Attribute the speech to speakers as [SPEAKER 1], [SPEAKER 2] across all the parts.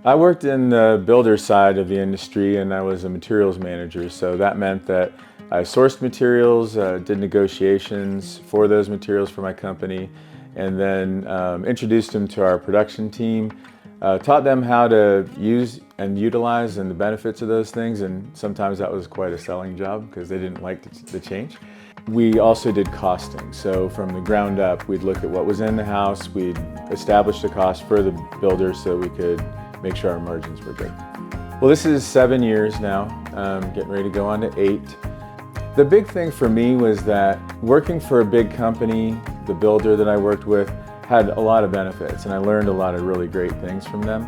[SPEAKER 1] I worked in the builder side of the industry and I was a materials manager, so that meant that I sourced materials, did negotiations for those materials for my company, and then introduced them to our production team, taught them how to use and utilize and the benefits of those things, and sometimes that was quite a selling job because they didn't like the change. We also did costing, so from the ground up we'd look at what was in the house, we'd establish the cost for the builder so we could make sure our margins were good. Well, this is 7 years now, getting ready to go on to 8. The big thing for me was that working for a big company, the builder that I worked with, had a lot of benefits, and I learned a lot of really great things from them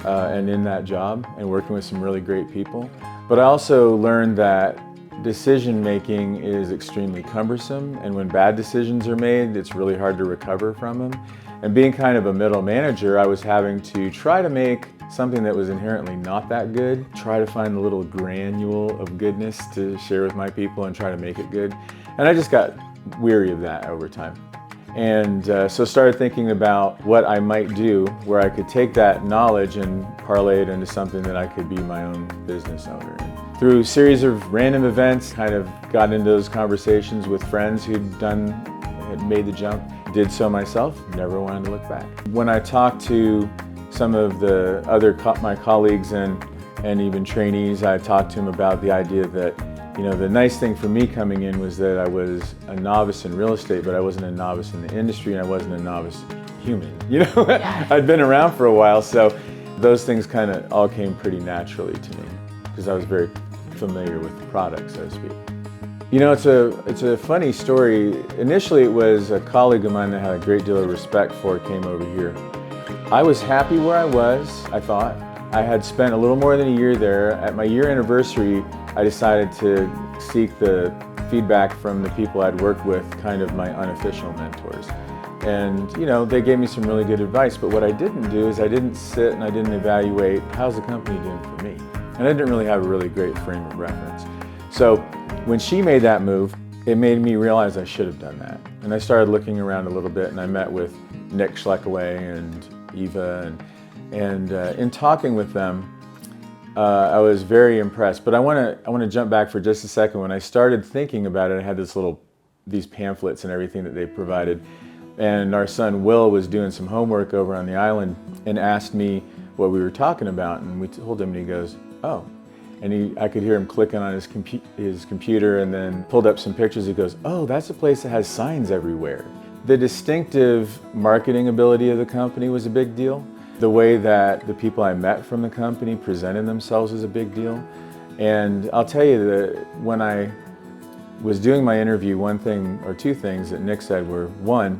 [SPEAKER 1] and in that job, and working with some really great people. But I also learned that decision making is extremely cumbersome, and when bad decisions are made, it's really hard to recover from them. And being kind of a middle manager, I was having to try to make something that was inherently not that good, try to find the little granule of goodness to share with my people and try to make it good. And I just got weary of that over time. And so started thinking about what I might do where I could take that knowledge and parlay it into something that I could be my own business owner. And through a series of random events, kind of got into those conversations with friends had made the jump. Did so myself, never wanted to look back. When I talked to some of the other my colleagues and even trainees, I talked to them about the idea that, you know, the nice thing for me coming in was that I was a novice in real estate, but I wasn't a novice in the industry and I wasn't a novice human. You know, yeah. I'd been around for a while, so those things kind of all came pretty naturally to me because I was very familiar with the product, so to speak. You know, it's a funny story. Initially, it was a colleague of mine that I had a great deal of respect for came over here. I was happy where I was, I thought. I had spent a little more than a year there. At my year anniversary, I decided to seek the feedback from the people I'd worked with, kind of my unofficial mentors. And, you know, they gave me some really good advice, but what I didn't do is I didn't sit and I didn't evaluate how's the company doing for me. And I didn't really have a really great frame of reference. So when she made that move, it made me realize I should have done that. And I started looking around a little bit and I met with Nick Schleckaway and Eva and in talking with them, I was very impressed. But I want to jump back for just a second. When I started thinking about it, I had these pamphlets and everything that they provided. And our son Will was doing some homework over on the island and asked me what we were talking about. And we told him and he goes, oh. And I could hear him clicking on his computer and then pulled up some pictures. He goes, oh, that's a place that has signs everywhere. The distinctive marketing ability of the company was a big deal. The way that the people I met from the company presented themselves was a big deal. And I'll tell you that when I was doing my interview, one thing or two things that Nick said were, one,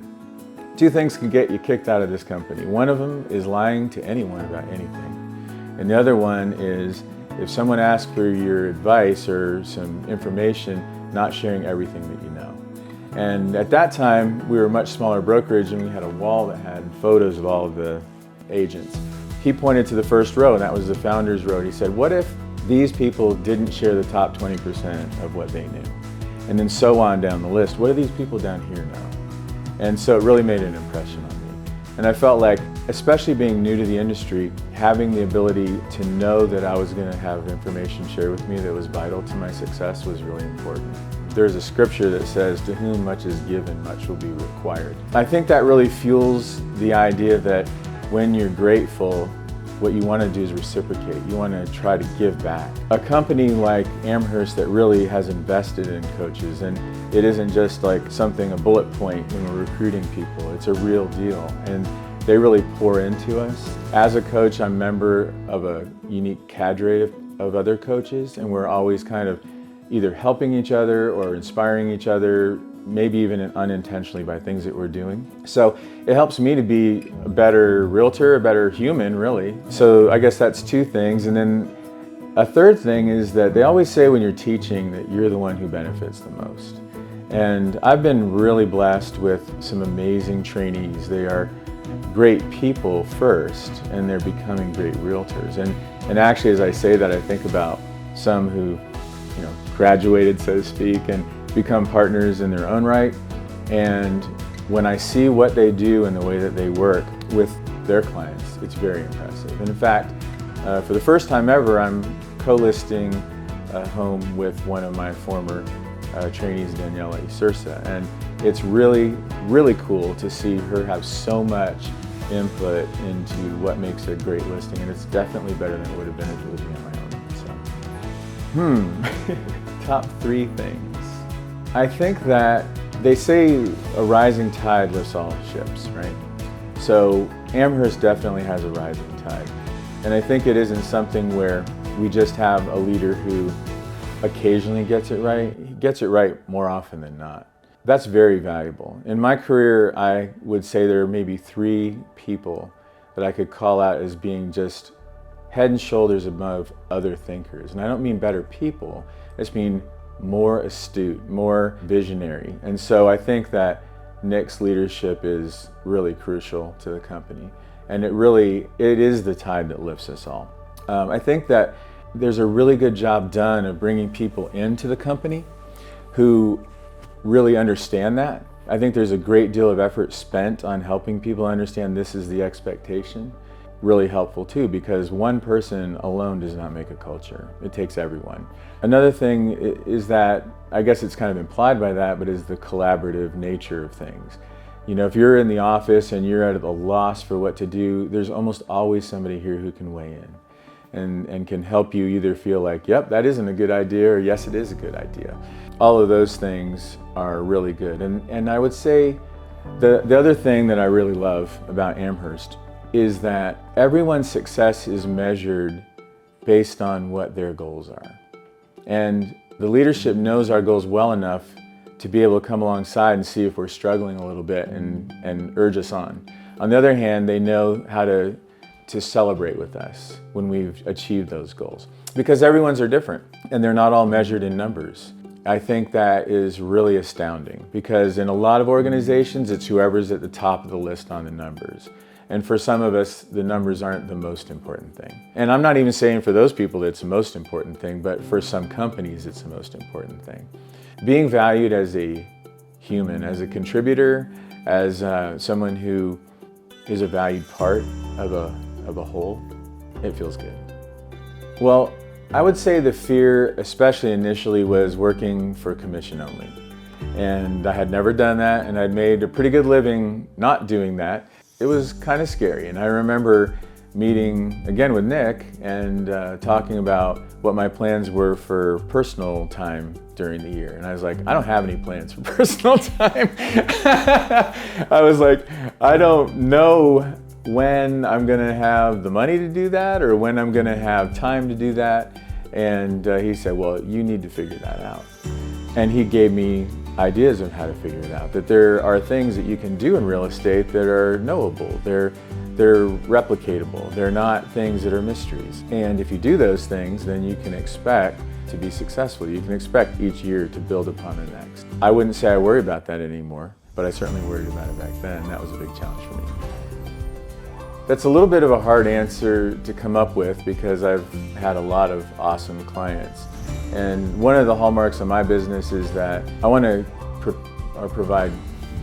[SPEAKER 1] 2 things can get you kicked out of this company. One of them is lying to anyone about anything. And the other one is if someone asks for your advice or some information, not sharing everything that you know. And at that time, we were a much smaller brokerage and we had a wall that had photos of all of the agents. He pointed to the first row, and that was the founder's row. He said, what if these people didn't share the top 20% of what they knew? And then so on down the list. What do these people down here know? And so it really made an impression on me. And I felt like, especially being new to the industry, having the ability to know that I was going to have information shared with me that was vital to my success was really important. There's a scripture that says, to whom much is given, much will be required. I think that really fuels the idea that when you're grateful, what you want to do is reciprocate. You want to try to give back. A company like Amherst that really has invested in coaches, and it isn't just like a bullet point when we're recruiting people. It's a real deal, and they really pour into us. As a coach, I'm a member of a unique cadre of other coaches, and we're always kind of either helping each other or inspiring each other, maybe even unintentionally by things that we're doing. So it helps me to be a better realtor, a better human, really. So I guess that's 2 things. And then a third thing is that they always say when you're teaching that you're the one who benefits the most. And I've been really blessed with some amazing trainees. They are great people first, and they're becoming great realtors. And actually, as I say that, I think about some who, you know, graduated, so to speak, and become partners in their own right. And when I see what they do and the way that they work with their clients, it's very impressive. And in fact, For the first time ever, I'm co-listing a home with one of my former trainees, Daniela Isursa, and it's really, really cool to see her have so much input into what makes a great listing, and it's definitely better than it would have been if it was me on my own. So, top 3 things. I think that they say a rising tide lifts all ships, right? So Amherst definitely has a rising tide. And I think it isn't something where we just have a leader who occasionally gets it right. He gets it right more often than not. That's very valuable. In my career, I would say there are maybe 3 people that I could call out as being just head and shoulders above other thinkers. And I don't mean better people, I just mean more astute, more visionary. And so I think that Nick's leadership is really crucial to the company. And it is the tide that lifts us all. I think that there's a really good job done of bringing people into the company who really understand that. I think there's a great deal of effort spent on helping people understand this is the expectation. Really helpful too, because one person alone does not make a culture. It takes everyone. Another thing is that, I guess it's kind of implied by that, but is the collaborative nature of things. You know, if you're in the office and you're at a loss for what to do, there's almost always somebody here who can weigh in and can help you either feel like, yep, that isn't a good idea, or yes, it is a good idea. All of those things are really good. And I would say the other thing that I really love about Amherst is that everyone's success is measured based on what their goals are. And the leadership knows our goals well enough to be able to come alongside and see if we're struggling a little bit and urge us on. On the other hand, they know how to celebrate with us when we've achieved those goals. Because everyone's are different and they're not all measured in numbers. I think that is really astounding, because in a lot of organizations, it's whoever's at the top of the list on the numbers. And for some of us, the numbers aren't the most important thing. And I'm not even saying for those people it's the most important thing, but for some companies it's the most important thing. Being valued as a human, as a contributor, as someone who is a valued part of a whole, it feels good. Well, I would say the fear, especially initially, was working for commission only. And I had never done that, and I'd made a pretty good living not doing that. It was kind of scary, and I remember meeting again with Nick and talking about what my plans were for personal time during the year. And I was like, I don't have any plans for personal time. I was like, I don't know when I'm gonna have the money to do that or when I'm gonna have time to do that. And he said, well, you need to figure that out. And he gave me ideas of how to figure it out, that there are things that you can do in real estate that are knowable, they're replicatable, they're not things that are mysteries. And if you do those things, then you can expect to be successful. You can expect each year to build upon the next. I wouldn't say I worry about that anymore, but I certainly worried about it back then. That was a big challenge for me. That's a little bit of a hard answer to come up with because I've had a lot of awesome clients. And one of the hallmarks of my business is that I want to provide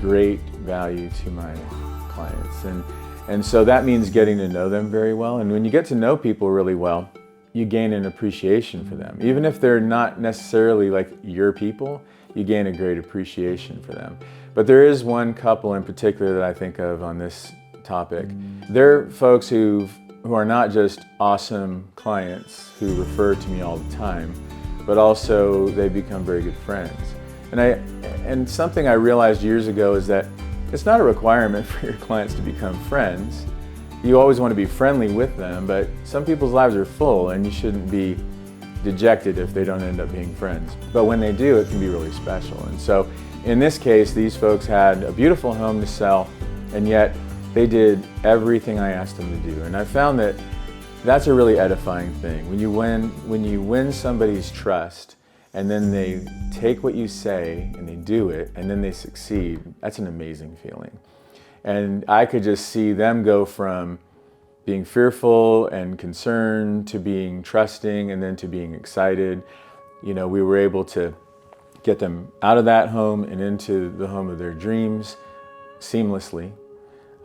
[SPEAKER 1] great value to my clients. And so that means getting to know them very well. And when you get to know people really well, you gain an appreciation for them. Even if they're not necessarily like your people, you gain a great appreciation for them. But there is one couple in particular that I think of on this topic. They're folks who are not just awesome clients who refer to me all the time, but also they become very good friends. And something I realized years ago is that it's not a requirement for your clients to become friends. You always want to be friendly with them, but some people's lives are full and you shouldn't be dejected if they don't end up being friends. But when they do, it can be really special. And so in this case, these folks had a beautiful home to sell, and yet they did everything I asked them to do. And I found that that's a really edifying thing. When you win somebody's trust and then they take what you say and they do it and then they succeed, that's an amazing feeling. And I could just see them go from being fearful and concerned to being trusting and then to being excited. You know, we were able to get them out of that home and into the home of their dreams seamlessly.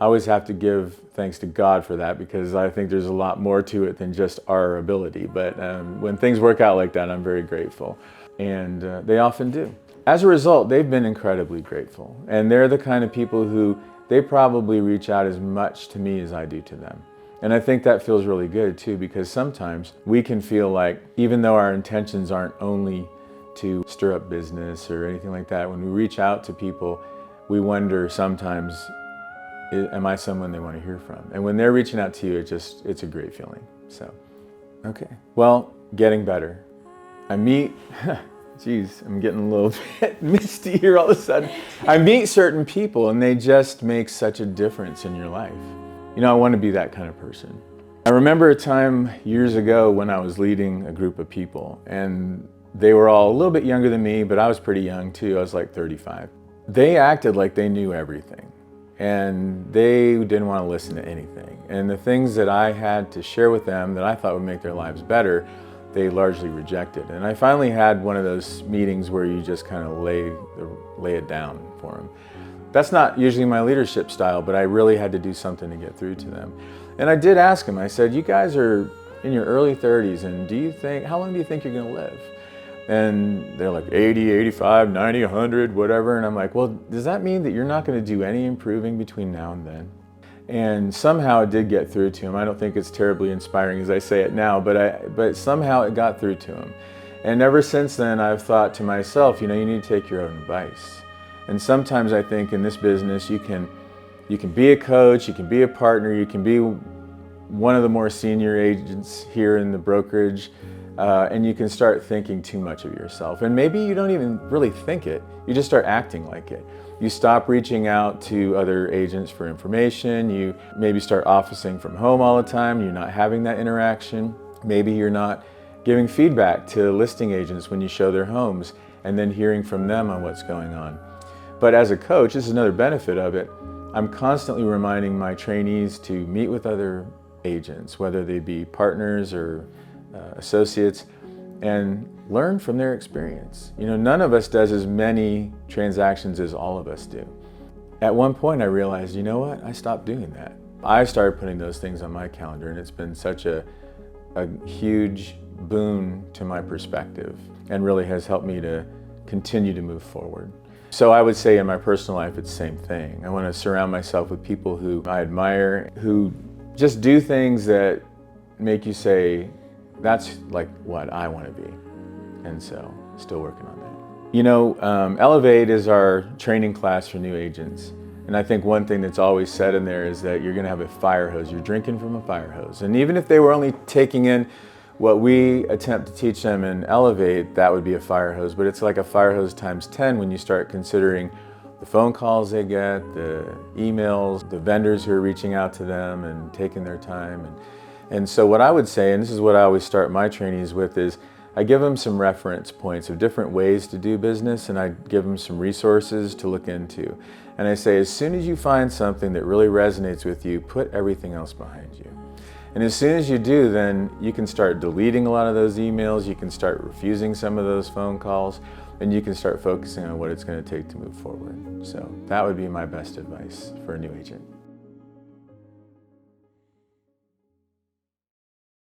[SPEAKER 1] I always have to give thanks to God for that, because I think there's a lot more to it than just our ability. But when things work out like that, I'm very grateful. And they often do. As a result, they've been incredibly grateful. And they're the kind of people who, they probably reach out as much to me as I do to them. And I think that feels really good too, because sometimes we can feel like, even though our intentions aren't only to stir up business or anything like that, when we reach out to people, we wonder sometimes, am I someone they want to hear from? And when they're reaching out to you, it's a great feeling. So, okay. Well, getting better. I meet, geez, I'm getting a little bit misty here all of a sudden. I meet certain people and they just make such a difference in your life. You know, I want to be that kind of person. I remember a time years ago when I was leading a group of people, and they were all a little bit younger than me, but I was pretty young too. I was like 35. They acted like they knew everything, and they didn't want to listen to anything. And the things that I had to share with them that I thought would make their lives better, they largely rejected. And I finally had one of those meetings where you just kind of lay it down for them. That's not usually my leadership style, but I really had to do something to get through to them. And I did ask them, I said, you guys are in your early 30s, and how long do you think you're gonna live? And they're like 80, 85, 90, 100, whatever. And I'm like, well, does that mean that you're not gonna do any improving between now and then? And somehow it did get through to him. I don't think it's terribly inspiring as I say it now, but somehow it got through to him. And ever since then, I've thought to myself, you know, you need to take your own advice. And sometimes I think in this business, you can be a coach, you can be a partner, you can be one of the more senior agents here in the brokerage, and you can start thinking too much of yourself. And maybe you don't even really think it, you just start acting like it. You stop reaching out to other agents for information, you maybe start officing from home all the time, you're not having that interaction. Maybe you're not giving feedback to listing agents when you show their homes, and then hearing from them on what's going on. But as a coach, this is another benefit of it, I'm constantly reminding my trainees to meet with other agents, whether they be partners or associates, and learn from their experience. You know, none of us does as many transactions as all of us do. At one point I realized, you know what, I stopped doing that. I started putting those things on my calendar, and it's been such a huge boon to my perspective, and really has helped me to continue to move forward. So I would say in my personal life, it's the same thing. I want to surround myself with people who I admire, who just do things that make you say, that's like what I want to be. And so, still working on that. You know, Elevate is our training class for new agents. And I think one thing that's always said in there is that you're going to have a fire hose. You're drinking from a fire hose. And even if they were only taking in what we attempt to teach them in Elevate, that would be a fire hose, but it's like a fire hose times 10 when you start considering the phone calls they get, the emails, the vendors who are reaching out to them and taking their time. And so what I would say, and this is what I always start my trainees with, is I give them some reference points of different ways to do business, and I give them some resources to look into. And I say, as soon as you find something that really resonates with you, put everything else behind you. And as soon as you do, then you can start deleting a lot of those emails, you can start refusing some of those phone calls, and you can start focusing on what it's going to take to move forward. So that would be my best advice for a new agent.